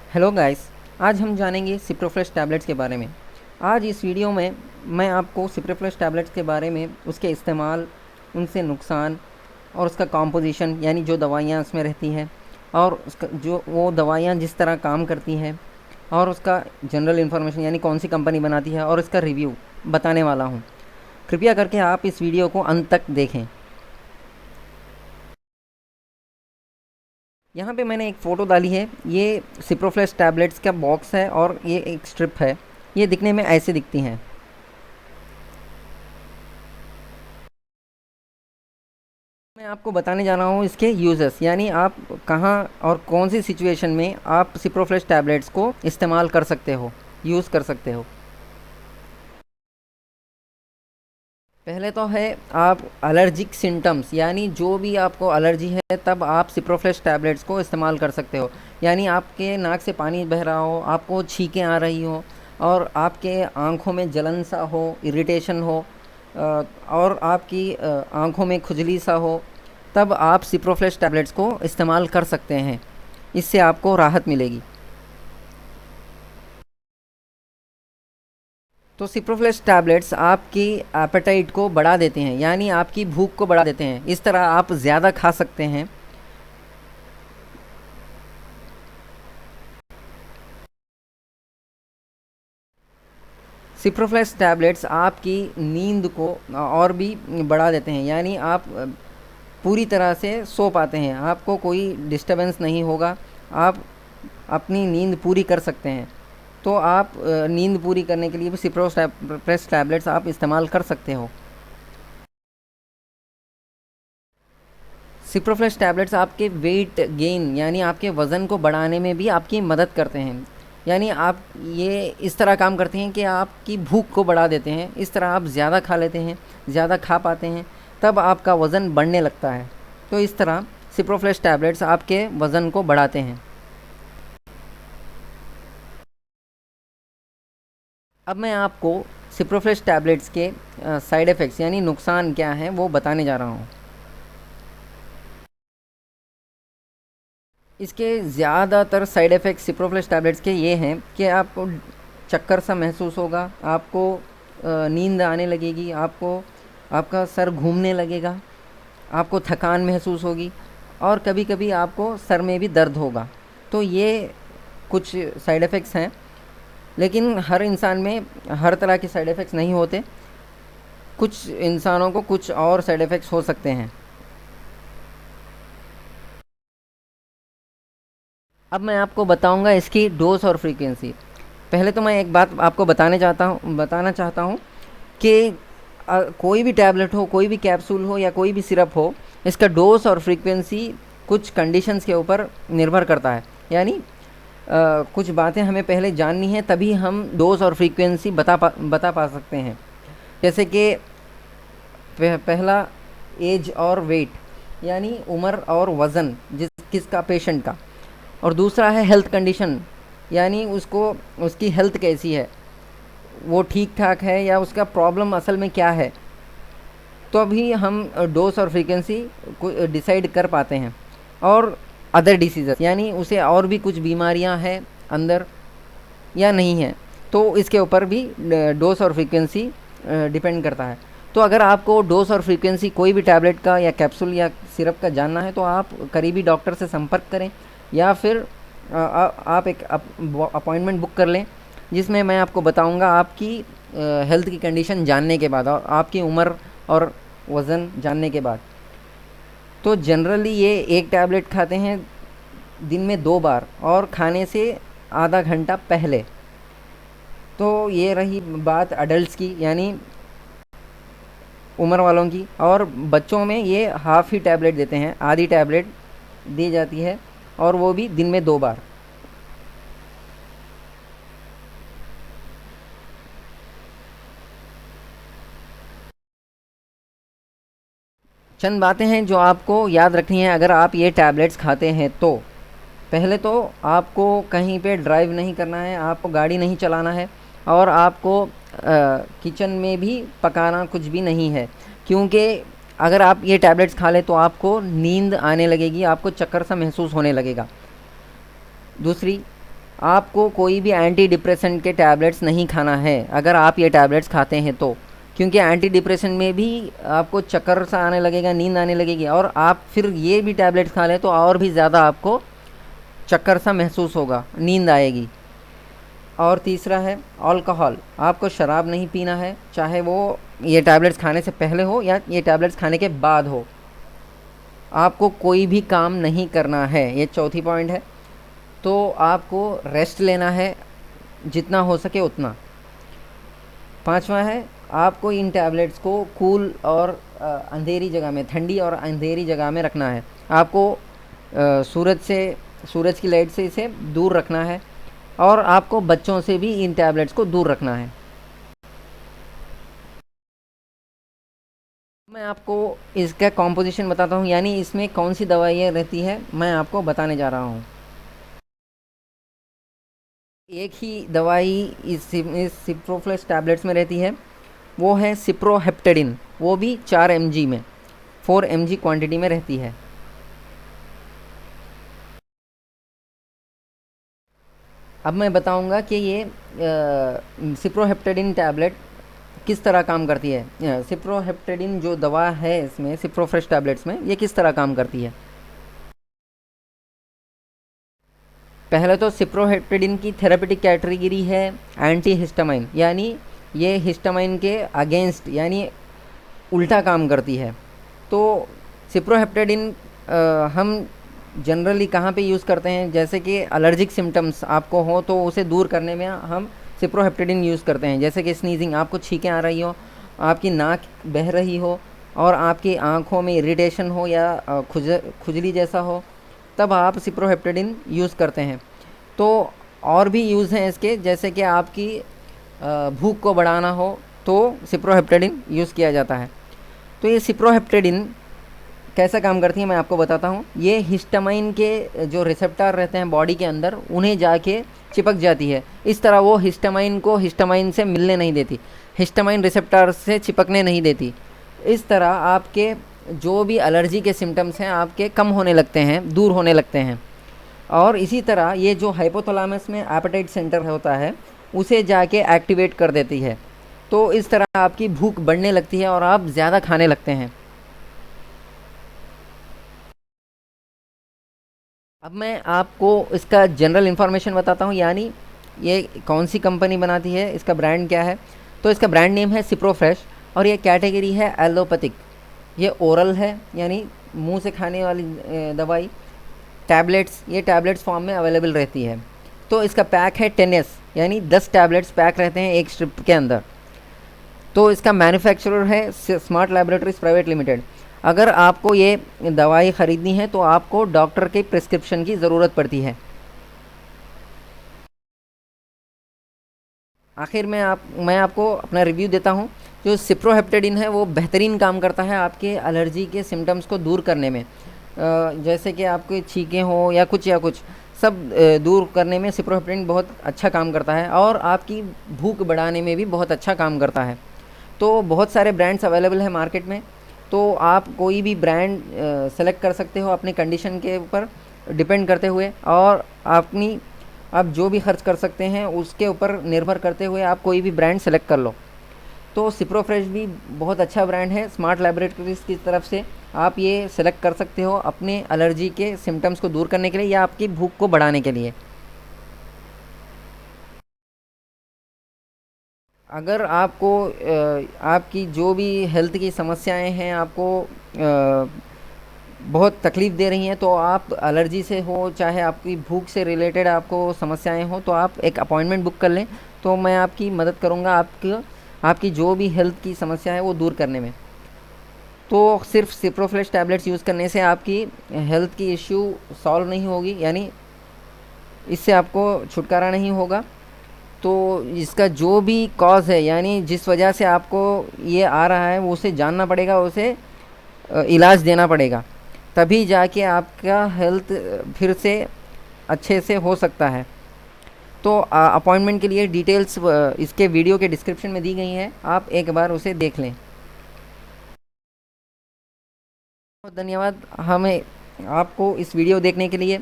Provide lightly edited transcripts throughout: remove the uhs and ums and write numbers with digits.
Hello guys, आज हम जानेंगे सिप्रोफ्लेक्स टैबलेट्स के बारे में। आज इस वीडियो में मैं आपको सिप्रोफ्लेक्स टैबलेट्स के बारे में, उसके इस्तेमाल, उनसे नुकसान और उसका कॉम्पोजिशन यानी जो दवाइयाँ उसमें रहती हैं और उसका जो वो दवाइयाँ जिस तरह काम करती हैं और उसका जनरल इन्फॉर्मेशन यानी कौन सी कंपनी बनाती है और इसका रिव्यू बताने वाला हूँ। कृपया करके आप इस वीडियो को अंत तक देखें। यहाँ पे मैंने एक फ़ोटो डाली है। ये सिप्रोफ्लेक्स टैबलेट्स का बॉक्स है और ये एक स्ट्रिप है। ये दिखने में ऐसे दिखती हैं। मैं आपको बताने जा रहा हूँ इसके यूज़र्स, यानी आप कहाँ और कौन सी सिचुएशन में आप सिप्रोफ्लेक्स टैबलेट्स को इस्तेमाल कर सकते हो, यूज़ कर सकते हो। पहले तो है आप एलर्जिक सिम्टम्स, यानी जो भी आपको एलर्जी है तब आप सिप्रोफ्लेक्स टैबलेट्स को इस्तेमाल कर सकते हो। यानी आपके नाक से पानी बह रहा हो, आपको छींकें आ रही हो और आपके आँखों में जलन सा हो, इरिटेशन हो, और आपकी आँखों में खुजली सा हो, तब आप सिप्रोफ्लेक्स टैबलेट्स को इस्तेमाल कर सकते हैं। इससे आपको राहत मिलेगी। तो सिप्रोफ्लेक्स टैबलेट्स आपकी एपेटाइट को बढ़ा देते हैं, यानी आपकी भूख को बढ़ा देते हैं। इस तरह आप ज़्यादा खा सकते हैं। सिप्रोफ्लेक्स टैबलेट्स आपकी नींद को और भी बढ़ा देते हैं, यानी आप पूरी तरह से सो पाते हैं, आपको कोई डिस्टरबेंस नहीं होगा, आप अपनी नींद पूरी कर सकते हैं। तो आप नींद पूरी करने के लिए भी सिप्रोफ्लेक्स टैबलेट्स आप इस्तेमाल कर सकते हो। सिप्रोफ्लेक्स टैबलेट्स आपके वेट गेन यानी आपके वज़न को बढ़ाने में भी आपकी मदद करते हैं। यानी आप ये इस तरह काम करते हैं कि आपकी भूख को बढ़ा देते हैं। इस तरह आप ज़्यादा खा लेते हैं, ज़्यादा खा पाते हैं, तब आपका वज़न बढ़ने लगता है। तो इस तरह सिप्रोफ्लेक्स टैबलेट्स आपके वज़न को बढ़ाते हैं। अब मैं आपको सिप्रोफ्लेक्स टैबलेट्स के साइड इफ़ेक्ट्स यानी नुकसान क्या हैं वो बताने जा रहा हूँ। इसके ज़्यादातर साइड इफ़ेक्ट्स सिप्रोफ्लेक्स टैबलेट्स के ये हैं कि आपको चक्कर सा महसूस होगा, आपको नींद आने लगेगी, आपको आपका सर घूमने लगेगा, आपको थकान महसूस होगी और कभी-कभी आपको सर में भी दर्द होगा। तो ये कुछ साइड इफ़ेक्ट्स हैं, लेकिन हर इंसान में हर तरह के साइड इफ़ेक्ट्स नहीं होते। कुछ इंसानों को कुछ और साइड इफ़ेक्ट्स हो सकते हैं। अब मैं आपको बताऊंगा इसकी डोज़ और फ्रीक्वेंसी। पहले तो मैं एक बात आपको बताना चाहता हूँ कि कोई भी टैबलेट हो, कोई भी कैप्सूल हो या कोई भी सिरप हो, इसका डोज़ और फ्रीक्वेंसी कुछ कंडीशंस के ऊपर निर्भर करता है। यानी कुछ बातें हमें पहले जाननी है, तभी हम डोज़ और फ्रीक्वेंसी बता पा सकते हैं। जैसे कि पहला एज और वेट, यानी उम्र और वज़न किसका, पेशेंट का। और दूसरा है हेल्थ कंडीशन, यानी उसको उसकी हेल्थ कैसी है, वो ठीक ठाक है या उसका प्रॉब्लम असल में क्या है। तो अभी हम डोज और फ्रीक्वेंसी को डिसाइड कर पाते हैं। और अदर डिसीज़, यानी उसे और भी कुछ बीमारियां हैं अंदर या नहीं है, तो इसके ऊपर भी डोज और फ्रीक्वेंसी डिपेंड करता है। तो अगर आपको डोज और फ्रीक्वेंसी कोई भी टैबलेट का या कैप्सूल या सिरप का जानना है तो आप करीबी डॉक्टर से संपर्क करें, या फिर आप एक अपॉइंटमेंट बुक कर लें, जिसमें मैं आपको बताऊंगा आपकी हेल्थ की कंडीशन जानने के बाद और आपकी उम्र और वज़न जानने के बाद। तो जनरली ये एक टैबलेट खाते हैं दिन में 2 बार और खाने से आधा घंटा पहले। तो ये रही बात अडल्ट्स की, यानी उम्र वालों की। और बच्चों में ये हाफ़ ही टैबलेट देते हैं, आधी टैबलेट दी जाती है और वो भी दिन में 2 बार। चंद बातें हैं जो आपको याद रखनी है अगर आप ये टैबलेट्स खाते हैं तो। पहले तो आपको कहीं पे ड्राइव नहीं करना है, आपको गाड़ी नहीं चलाना है और आपको किचन में भी पकाना कुछ भी नहीं है, क्योंकि अगर आप ये टैबलेट्स खा लें तो आपको नींद आने लगेगी, आपको चक्कर सा महसूस होने लगेगा। दूसरी, आपको कोई भी एंटी डिप्रेसेंट के टैबलेट्स नहीं खाना है अगर आप ये टैबलेट्स खाते हैं तो, क्योंकि एंटी डिप्रेशन में भी आपको चक्कर सा आने लगेगा, नींद आने लगेगी, और आप फिर ये भी टैबलेट्स खा लें तो और भी ज़्यादा आपको चक्कर सा महसूस होगा, नींद आएगी। और तीसरा है अल्कोहल। आपको शराब नहीं पीना है, चाहे वो ये टैबलेट्स खाने से पहले हो या ये टैबलेट्स खाने के बाद हो। आपको कोई भी काम नहीं करना है, ये चौथी पॉइंट है। तो आपको रेस्ट लेना है जितना हो सके उतना। पांचवा है आपको इन टैबलेट्स को कूल और अंधेरी जगह में, ठंडी और अंधेरी जगह में रखना है। आपको सूरज की लाइट से इसे दूर रखना है, और आपको बच्चों से भी इन टैबलेट्स को दूर रखना है। मैं आपको इसका कॉम्पोजिशन बताता हूँ, यानी इसमें कौन सी दवाइयाँ रहती है मैं आपको बताने जा रहा हूँ। एक ही दवाई इस सिप्रोफ्लेक्स टैबलेट्स में रहती है, वो है सिप्रोहेप्टेडिन। वो भी 4 mg में, 4 mg क्वांटिटी में रहती है। अब मैं बताऊंगा कि ये सिप्रोहेप्टेडिन टैबलेट किस तरह काम करती है। सिप्रोहेप्टेडिन जो दवा है इसमें, सिप्रोफ्रेश टैबलेट्स में, ये किस तरह काम करती है। पहले तो सिप्रोहेप्टेडिन की थेरेपेटिक कैटेगरी है एंटी हिस्टामाइन, यानी ये हिस्टामाइन के अगेंस्ट यानी उल्टा काम करती है। तो सिप्रोहेप्टेडिन हम जनरली कहाँ पे यूज़ करते हैं, जैसे कि एलर्जिक सिम्टम्स आपको हो तो उसे दूर करने में हम सिप्रोहेप्टेडिन यूज़ करते हैं। जैसे कि स्नीजिंग, आपको छींकें आ रही हो, आपकी नाक बह रही हो, और आपकी आँखों में इरिटेशन हो या खुजली जैसा हो, तब आप सिप्रोहेप्टेडिन यूज़ करते हैं। तो और भी यूज़ हैं इसके, जैसे कि आपकी भूख को बढ़ाना हो तो सिप्रोहेप्टेडिन यूज़ किया जाता है। तो ये सिप्रोहेप्टेडिन कैसा काम करती है मैं आपको बताता हूँ। ये हिस्टामाइन के जो रिसेप्टर रहते हैं बॉडी के अंदर, उन्हें जाके चिपक जाती है। इस तरह वो हिस्टामाइन को हिस्टामाइन से मिलने नहीं देती, हिस्टामाइन रिसेप्टर से चिपकने नहीं देती। इस तरह आपके जो भी एलर्जी के सिम्टम्स हैं आपके कम होने लगते हैं, दूर होने लगते हैं। और इसी तरह ये जो हाइपोथैलेमस में एपेटाइट सेंटर होता है उसे जाके एक्टिवेट कर देती है। तो इस तरह आपकी भूख बढ़ने लगती है और आप ज़्यादा खाने लगते हैं। अब मैं आपको इसका जनरल इन्फॉर्मेशन बताता हूँ, यानी ये कौन सी कंपनी बनाती है, इसका ब्रांड क्या है। तो इसका ब्रांड नेम है सिप्रोफ्रेश, और ये कैटेगरी है एलोपैथिक। ये ओरल है, यानी मुंह से खाने वाली दवाई। टैबलेट्स, ये टैबलेट्स फॉर्म में अवेलेबल रहती है। तो इसका पैक है 10s, यानी 10 टैबलेट्स पैक रहते हैं एक स्ट्रिप के अंदर। तो इसका मैन्युफैक्चरर है स्मार्ट लैबोरेटरीज प्राइवेट लिमिटेड। अगर आपको ये दवाई ख़रीदनी है तो आपको डॉक्टर के प्रिस्क्रिप्शन की ज़रूरत पड़ती है। आखिर में मैं आपको अपना रिव्यू देता हूँ। जो सिप्रोहेप्टेडिन है वो बेहतरीन काम करता है आपके एलर्जी के सिम्टम्स को दूर करने में। जैसे कि आपके छींकें हो या कुछ सब दूर करने में सिप्रोहेप्टेडिन बहुत अच्छा काम करता है, और आपकी भूख बढ़ाने में भी बहुत अच्छा काम करता है। तो बहुत सारे ब्रांड्स अवेलेबल हैं मार्केट में, तो आप कोई भी ब्रांड सेलेक्ट कर सकते हो अपनी कंडीशन के ऊपर डिपेंड करते हुए, और आप जो भी खर्च कर सकते हैं उसके ऊपर निर्भर करते हुए आप कोई भी ब्रांड सेलेक्ट कर लो। तो सिप्रोफ्रेश भी बहुत अच्छा ब्रांड है स्मार्ट लैबोरेटरीज़ की तरफ से। आप ये सेलेक्ट कर सकते हो अपने एलर्जी के सिम्टम्स को दूर करने के लिए या आपकी भूख को बढ़ाने के लिए। अगर आपको आपकी जो भी हेल्थ की समस्याएं हैं, आपको बहुत तकलीफ़ दे रही हैं, तो आप एलर्जी से हो चाहे आपकी भूख से रिलेटेड आपको समस्याएं हो, तो आप एक अपॉइंटमेंट बुक कर लें, तो मैं आपकी मदद करूंगा आपकी जो भी हेल्थ की समस्या है वो दूर करने में। तो सिर्फ सिप्रोफ्लेक्स टैबलेट्स यूज़ करने से आपकी हेल्थ की इश्यू सॉल्व नहीं होगी, यानी इससे आपको छुटकारा नहीं होगा। तो इसका जो भी कॉज़ है, यानी जिस वजह से आपको ये आ रहा है, वो उसे जानना पड़ेगा, उसे इलाज देना पड़ेगा, तभी जाके आपका हेल्थ फिर से अच्छे से हो सकता है। तो अपॉइंटमेंट के लिए डिटेल्स इसके वीडियो के डिस्क्रिप्शन में दी गई हैं, आप एक बार उसे देख लें। बहुत धन्यवाद हमें आपको इस वीडियो देखने के लिए।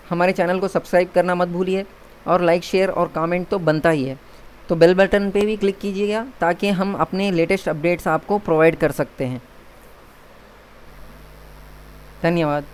हमारे चैनल को सब्सक्राइब करना मत भूलिए। और लाइक शेयर और कमेंट तो बनता ही है। तो बेल बटन पे भी क्लिक कीजिएगा ताकि हम अपने लेटेस्ट अपडेट्स आपको प्रोवाइड कर सकते हैं। धन्यवाद।